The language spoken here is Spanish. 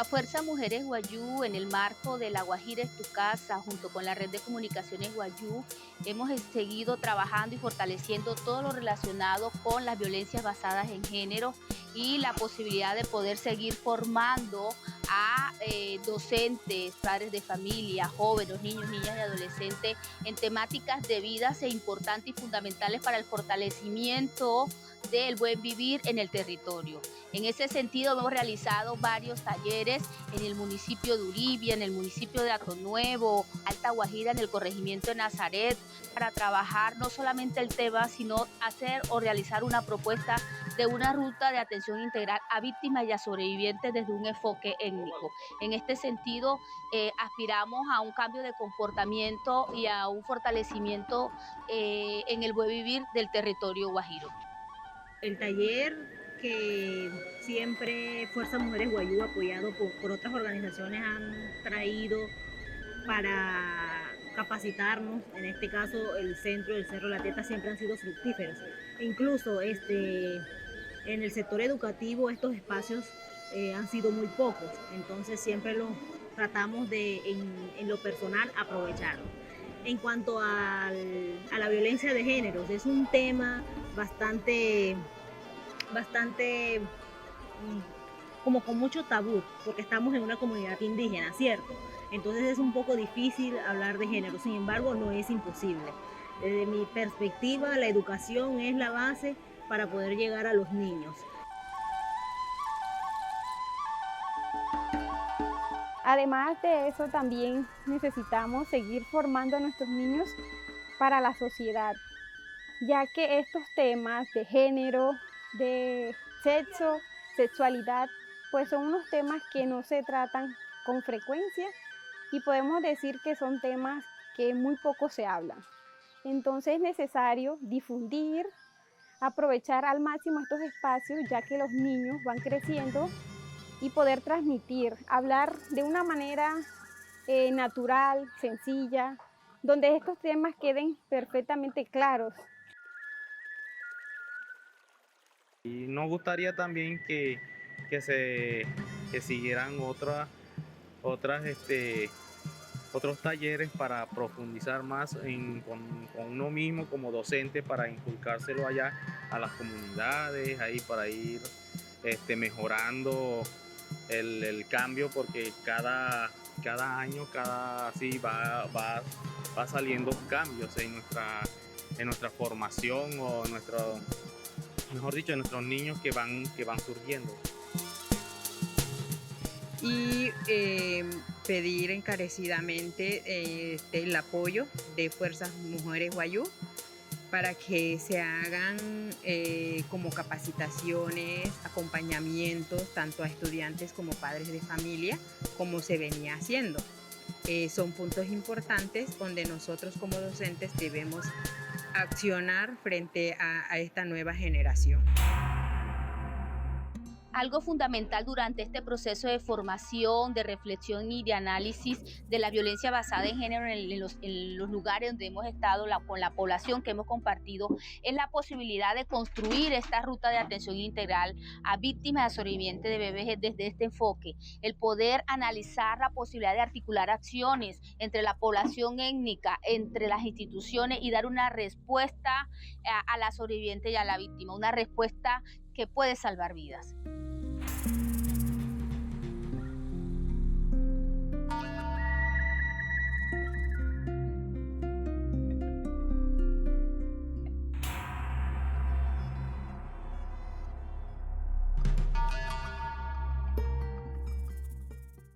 La Fuerza Mujeres Guayú, en el marco de La Guajira es tu casa, junto con la Red de Comunicaciones Guayú, hemos seguido trabajando y fortaleciendo todo lo relacionado con las violencias basadas en género y la posibilidad de poder seguir formando a docentes, padres de familia, jóvenes, niños, niñas y adolescentes en temáticas debidas e importantes y fundamentales para el fortalecimiento del buen vivir en el territorio. En ese sentido, hemos realizado varios talleres en el municipio de Uribia, en el municipio de Atonuevo, Alta Guajira, en el corregimiento de Nazaret, para trabajar no solamente el tema, sino hacer o realizar una propuesta de una ruta de atención integral a víctimas y a sobrevivientes desde un enfoque étnico. En este sentido, aspiramos a un cambio de comportamiento y a un fortalecimiento en el buen vivir del territorio guajiro. El taller que siempre Fuerza Mujeres Guayú, apoyado por otras organizaciones, han traído para capacitarnos, en este caso el centro del Cerro La Teta, siempre han sido fructíferos. Incluso en el sector educativo estos espacios han sido muy pocos, entonces siempre los tratamos en lo personal aprovecharlo. En cuanto a la violencia de géneros, es un tema bastante como con mucho tabú, porque estamos en una comunidad indígena, ¿cierto? Entonces es un poco difícil hablar de género, sin embargo no es imposible. Desde mi perspectiva, la educación es la base para poder llegar a los niños. Además de eso, también necesitamos seguir formando a nuestros niños para la sociedad, ya que estos temas de género, de sexo, sexualidad, pues son unos temas que no se tratan con frecuencia y podemos decir que son temas que muy poco se hablan. Entonces es necesario difundir, aprovechar al máximo estos espacios, ya que los niños van creciendo, y poder transmitir, hablar de una manera natural, sencilla, donde estos temas queden perfectamente claros. Y nos gustaría también que siguieran otros talleres para profundizar más con uno mismo como docente, para inculcárselo allá a las comunidades, ahí para ir mejorando el cambio, porque cada año así va saliendo cambios en nuestra formación o mejor dicho, en nuestros niños que van surgiendo. Y pedir encarecidamente el apoyo de Fuerzas Mujeres Guayú para que se hagan como capacitaciones, acompañamientos tanto a estudiantes como padres de familia, como se venía haciendo. Son puntos importantes donde nosotros como docentes debemos accionar frente a esta nueva generación. Algo fundamental durante este proceso de formación, de reflexión y de análisis de la violencia basada en género en los lugares donde hemos estado con la población que hemos compartido es la posibilidad de construir esta ruta de atención integral a víctimas de sobrevivientes de bebés desde este enfoque, el poder analizar la posibilidad de articular acciones entre la población étnica, entre las instituciones y dar una respuesta a la sobreviviente y a la víctima, una respuesta que puede salvar vidas.